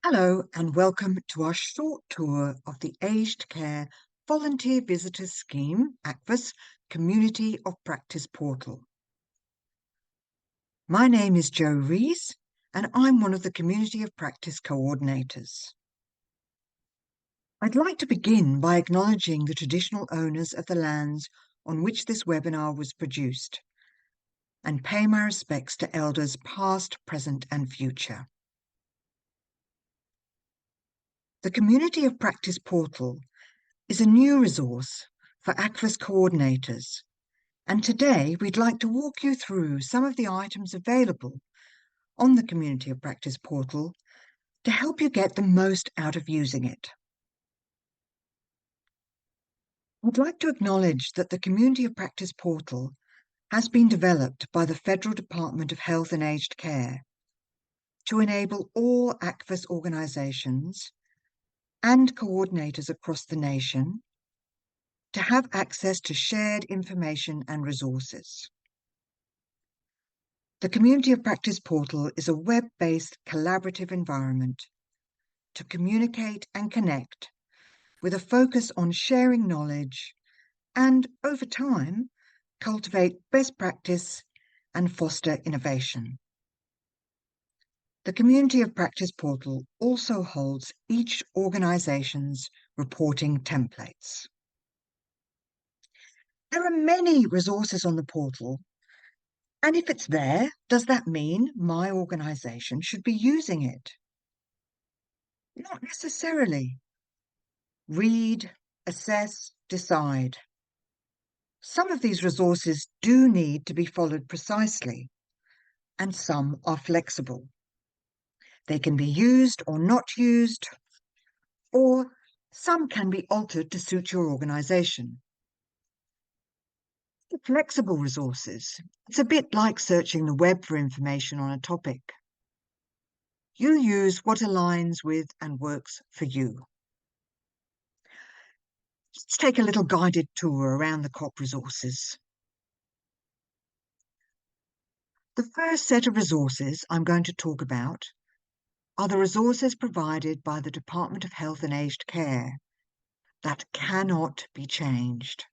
Hello and welcome to our short tour of the Aged Care Volunteer Visitors Scheme, ACVVS, Community of Practice Portal. My name is Jo Rees and I'm one of the Community of Practice coordinators. I'd like to begin by acknowledging the traditional owners of the lands on which this webinar was produced and pay my respects to elders past, present and future. The Community of Practice Portal is a new resource for ACVVS coordinators, and today we'd like to walk you through some of the items available on the Community of Practice portal to help you get the most out of using it. I'd like to acknowledge that the Community of Practice portal has been developed by the Federal Department of Health and Aged Care to enable all ACVVS organisations and coordinators across the nation to have access to shared information and resources. The Community of Practice portal is a web-based collaborative environment to communicate and connect with a focus on sharing knowledge and, over time, cultivate best practice and foster innovation. The Community of Practice portal also holds each organisation's reporting templates. There are many resources on the portal, and if it's there, does that mean my organisation should be using it? Not necessarily. Read, assess, decide. Some of these resources do need to be followed precisely, and some are flexible. They can be used or not used, or some can be altered to suit your organisation. The flexible resources, it's a bit like searching the web for information on a topic. You use what aligns with and works for you. Let's take a little guided tour around the CoP resources. The first set of resources I'm going to talk about are the resources provided by the Department of Health and Aged Care that cannot be changed.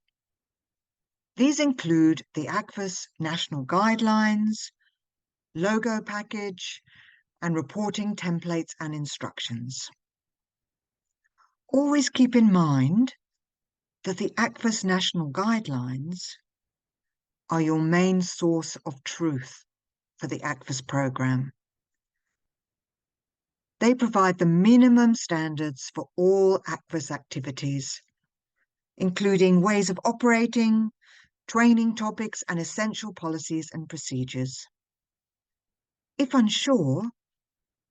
These include the ACVVS National Guidelines, logo package, and reporting templates and instructions. Always keep in mind that the ACVVS National Guidelines are your main source of truth for the ACVVS programme. They provide the minimum standards for all ACVVS activities, including ways of operating, training topics, and essential policies and procedures. If unsure,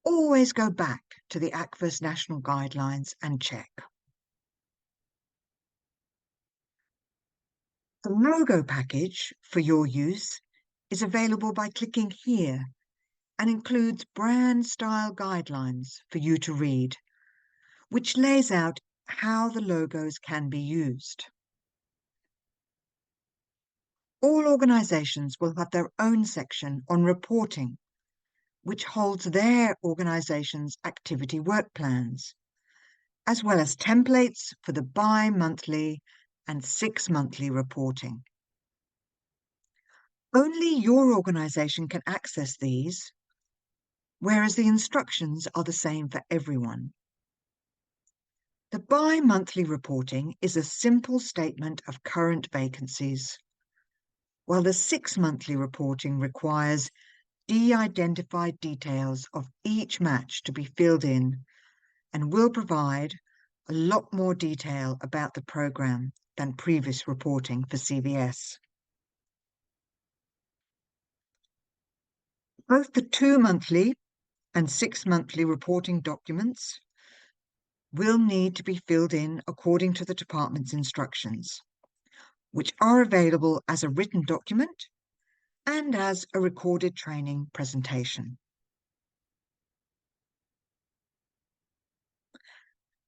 always go back to the ACVVS National Guidelines and check. The logo package for your use is available by clicking here and includes brand style guidelines for you to read, which lays out how the logos can be used. All organisations will have their own section on reporting, which holds their organisation's activity work plans, as well as templates for the bi-monthly and 6-monthly reporting. Only your organisation can access these, whereas the instructions are the same for everyone. The bi-monthly reporting is a simple statement of current vacancies, while the 6-monthly reporting requires de-identified details of each match to be filled in and will provide a lot more detail about the programme than previous reporting for CVS. Both the 2-monthly and 6-monthly reporting documents will need to be filled in according to the department's instructions, which are available as a written document and as a recorded training presentation.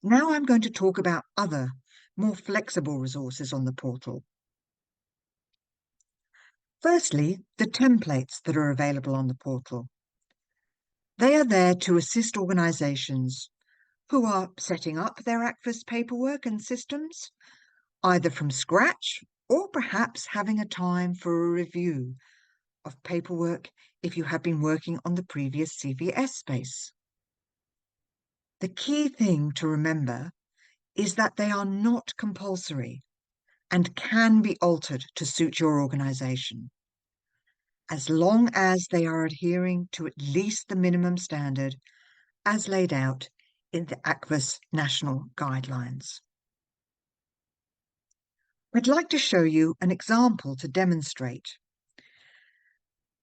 Now I'm going to talk about other, more flexible resources on the portal. Firstly, the templates that are available on the portal. They are there to assist organisations who are setting up their ACVVS paperwork and systems, either from scratch or perhaps having a time for a review of paperwork if you have been working on the previous CVS space. The key thing to remember is that they are not compulsory and can be altered to suit your organisation, as long as they are adhering to at least the minimum standard as laid out in the ACVVS national guidelines. I'd like to show you an example to demonstrate.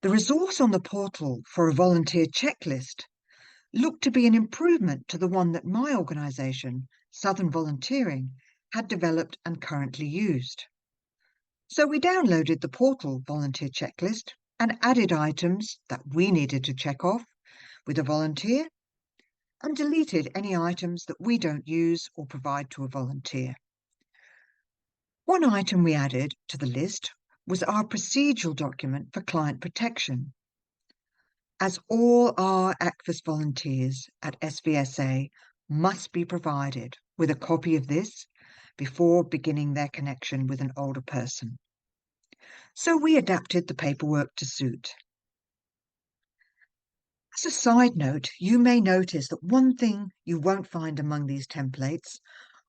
The resource on the portal for a volunteer checklist looked to be an improvement to the one that my organisation, Southern Volunteering, had developed and currently used. So we downloaded the portal volunteer checklist and added items that we needed to check off with a volunteer and deleted any items that we don't use or provide to a volunteer. One item we added to the list was our procedural document for client protection. As all our ACVVS volunteers at SVSA must be provided with a copy of this before beginning their connection with an older person. So we adapted the paperwork to suit. As a side note, you may notice that one thing you won't find among these templates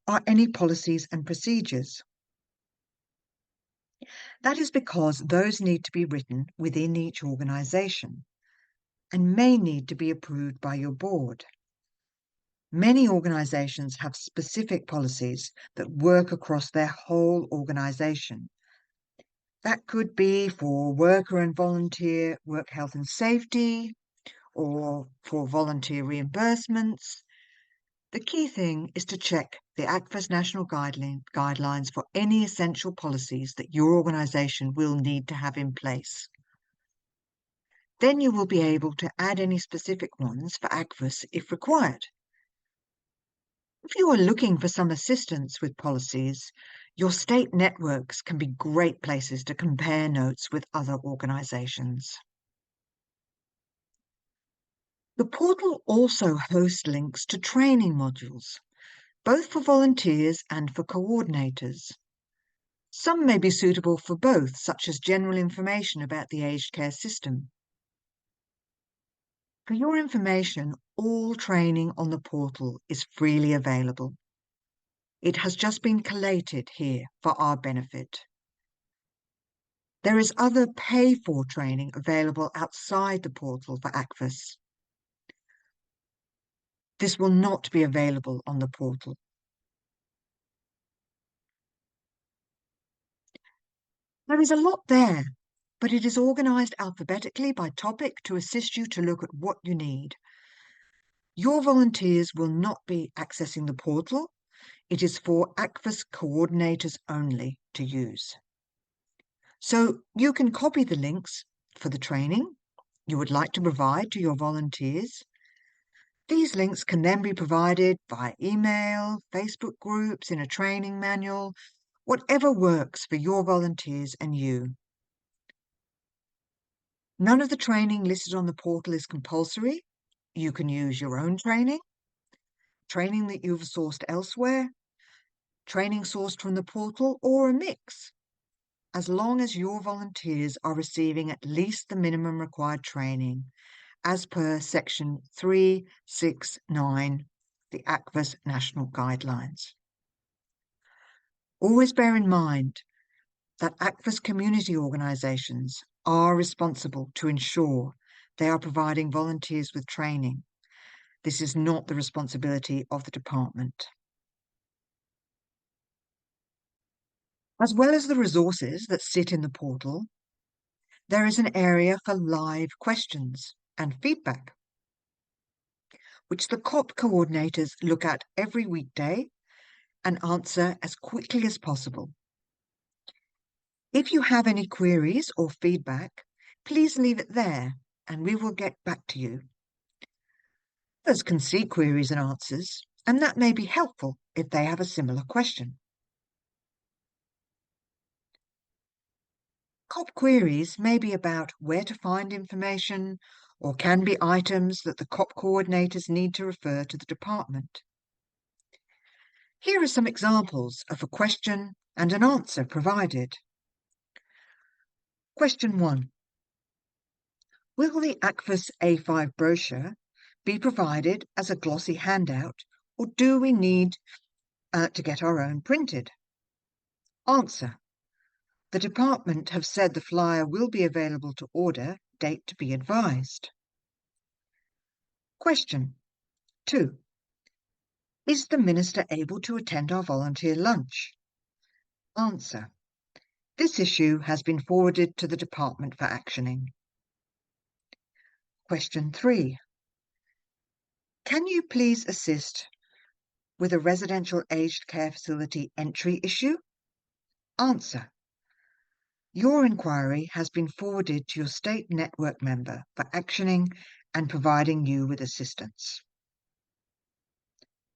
are any policies and procedures. That is because those need to be written within each organisation and may need to be approved by your board. Many organisations have specific policies that work across their whole organisation. That could be for worker and volunteer work health and safety, or for volunteer reimbursements. The key thing is to check the ACVVS national guidelines for any essential policies that your organisation will need to have in place. Then you will be able to add any specific ones for ACVVS if required. If you are looking for some assistance with policies, your state networks can be great places to compare notes with other organisations. The portal also hosts links to training modules, both for volunteers and for coordinators. Some may be suitable for both, such as general information about the aged care system. For your information, all training on the portal is freely available. It has just been collated here for our benefit. There is other pay-for training available outside the portal for ACVVS. This will not be available on the portal. There is a lot there, but it is organised alphabetically by topic to assist you to look at what you need. Your volunteers will not be accessing the portal. It is for ACVVS coordinators only to use. So you can copy the links for the training you would like to provide to your volunteers. These links can then be provided via email, Facebook groups, in a training manual, whatever works for your volunteers and you. None of the training listed on the portal is compulsory. You can use your own training that you've sourced elsewhere, training sourced from the portal, or a mix, as long as your volunteers are receiving at least the minimum required training as per Section 369, the ACVVS National Guidelines. Always bear in mind that ACVVS community organisations are responsible to ensure they are providing volunteers with training. This is not the responsibility of the department. As well as the resources that sit in the portal, there is an area for live questions and feedback, which the CoP coordinators look at every weekday and answer as quickly as possible. If you have any queries or feedback, please leave it there and we will get back to you. Others can see queries and answers, and that may be helpful if they have a similar question. CoP queries may be about where to find information or can be items that the CoP coordinators need to refer to the department. Here are some examples of a question and an answer provided. Question 1. Will the ACVVS A5 brochure be provided as a glossy handout, or do we need to get our own printed? Answer. The department have said the flyer will be available to order, date to be advised. Question 2. Is the Minister able to attend our volunteer lunch? Answer. This issue has been forwarded to the department for actioning. Question 3. Can you please assist with a residential aged care facility entry issue? Answer. Your inquiry has been forwarded to your state network member for actioning and providing you with assistance.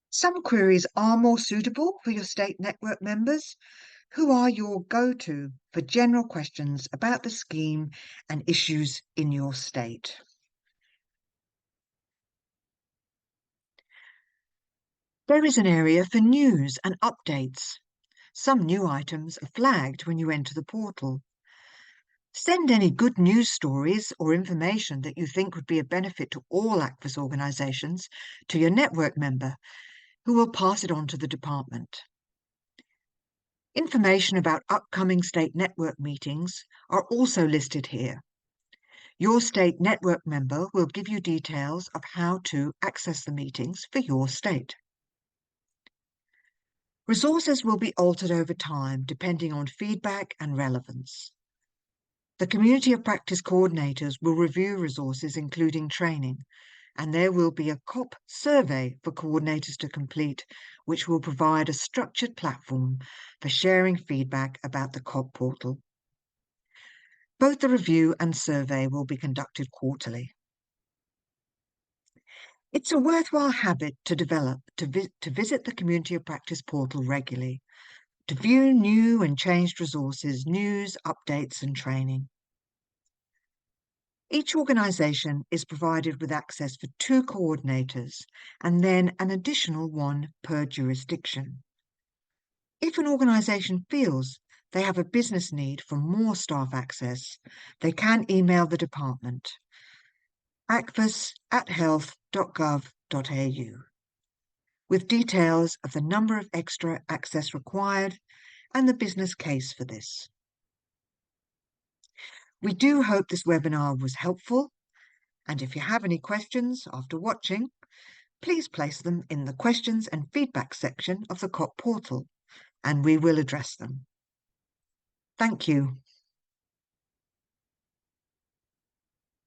Some queries are more suitable for your state network members, who are your go-to for general questions about the scheme and issues in your state. There is an area for news and updates. Some new items are flagged when you enter the portal. Send any good news stories or information that you think would be a benefit to all ACVVS organisations to your network member, who will pass it on to the department. Information about upcoming state network meetings are also listed here. Your state network member will give you details of how to access the meetings for your state. Resources will be altered over time depending on feedback and relevance. The Community of Practice coordinators will review resources including training, and there will be a CoP survey for coordinators to complete, which will provide a structured platform for sharing feedback about the CoP portal. Both the review and survey will be conducted quarterly. It's a worthwhile habit to develop to visit the Community of Practice portal regularly, to view new and changed resources, news, updates and training. Each organisation is provided with access for 2 coordinators and then an additional 1 per jurisdiction. If an organisation feels they have a business need for more staff access, they can email the department, acvvs@health.gov.au, with details of the number of extra access required and the business case for this. We do hope this webinar was helpful, and if you have any questions after watching, please place them in the questions and feedback section of the CoP portal, and we will address them. Thank you.